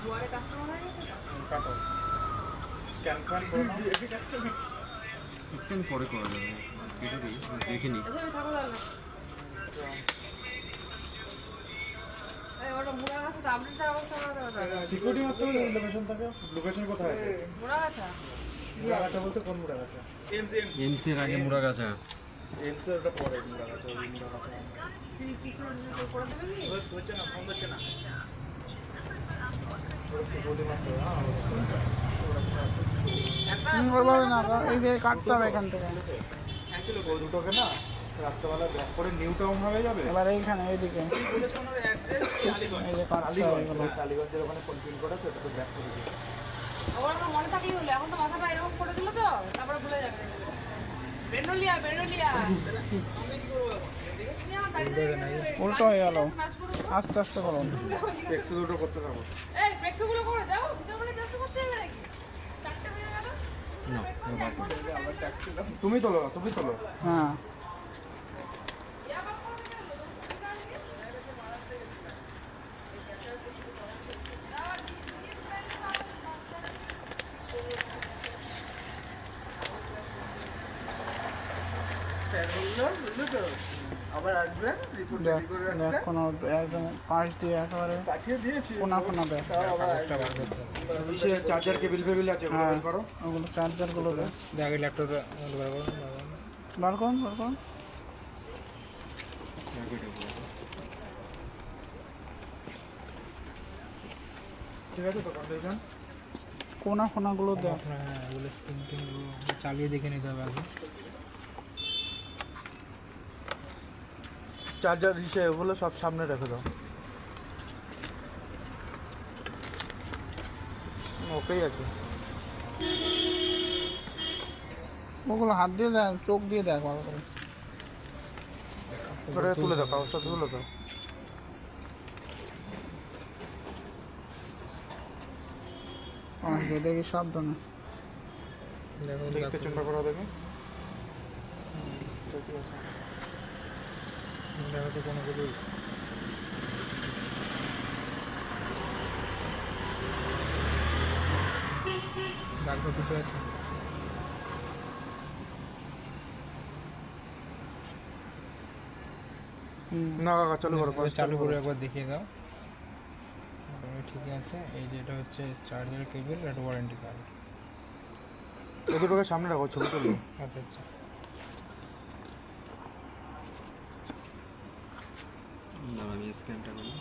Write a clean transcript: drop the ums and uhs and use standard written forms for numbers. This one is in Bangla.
দুয়ারে কাস্টমার হয়ে গেছে কাটো স্ক্যান করে নাও স্ক্যান পরে করা যাবে এটা কি দেখিনি আচ্ছা আমি থাকো তাহলে এই ওটা মুড়া গাছে আপডেটের অবস্থা সিকিউরিটি মারতে হবে লোকেশন থাকে লোকেশন কোথায় মুড়া গাছা মুড়াগাছা বলতে কোন মুড়াগাছা এমসি এর আগে মুড়াগাছা এমসের ওটা পরে মুড়াগাছা ওই মুড়াগাছা শ্রীকৃষ্ণ করে দেবেন কি হচ্ছে না ফোন হচ্ছে না ওরা সিকিউরিটি মারতে হবে ওরভাবে না এই যে কাটতে হবে এখান থেকে ওই দুটোকে না রাত্রেবেলা ব্যাক করে নিউ টাউন হয়ে যাবে এবার এইখানে এইদিকে এই যে কাটতে হবে এগুলো কালীগঞ্জের ওখানে ফোন পিন করে সেটা তো ব্যাক করে দিই ওরা তো মনে থাকলেই হলো এখন তো মাথাটা এরকম করে দিল তো তারপরে ভুলে যাবে বেরোলিয়া তুমি আমার দাঁড়িয়ে উল্টো হয়ে গেল আস্তে আস্তে করুন একটু দুটো করতে থাকো এই প্রেক্সগুলো করে দাও ভিতরে বলে প্রেক্স করতে হবে নাকি চারটে বেজে গেল না তুমি তোলো হ্যাঁ দেখ কোনো একদম পাশ দিয়ে একেবারে কোনা দেখ চার্জার কেবিল ফেবিল আছে ওগুলো হ্যাঁ বের করো ওগুলো চার্জারগুলো দেখ আগে ল্যাপটপটা বার করুন ঠিক আছে তো কন্ডিশন কোনাগুলো দেখ হ্যাঁ এগুলো স্ক্রিন চালিয়ে দেখে নিতে হবে আগে চার্জার হিসেবে ওগুলো সব সামনে রেখে দাও ওকেই আছে ওগুলো হাত দিয়ে দেখ চোখ দিয়ে দেখ ভালো করে করে তুলে দাও কাগজটা তুলে দাও আসবে দেখি সাবধানে দেখি পেছনটা করা দেখে ঠিক আছে দেখো তো কোনো কিছু ডাক্তার কিছু আছে না কাকা চালু করো চালু করে একবার দেখিয়ে দাও ঠিক আছে এই যেটা হচ্ছে চার্জার কেবল আর ওয়ারেন্টি কার্ড এই দুটোকে সামনে রাখো ছবি তুলো আচ্ছা না আমি স্ক্যানটা করি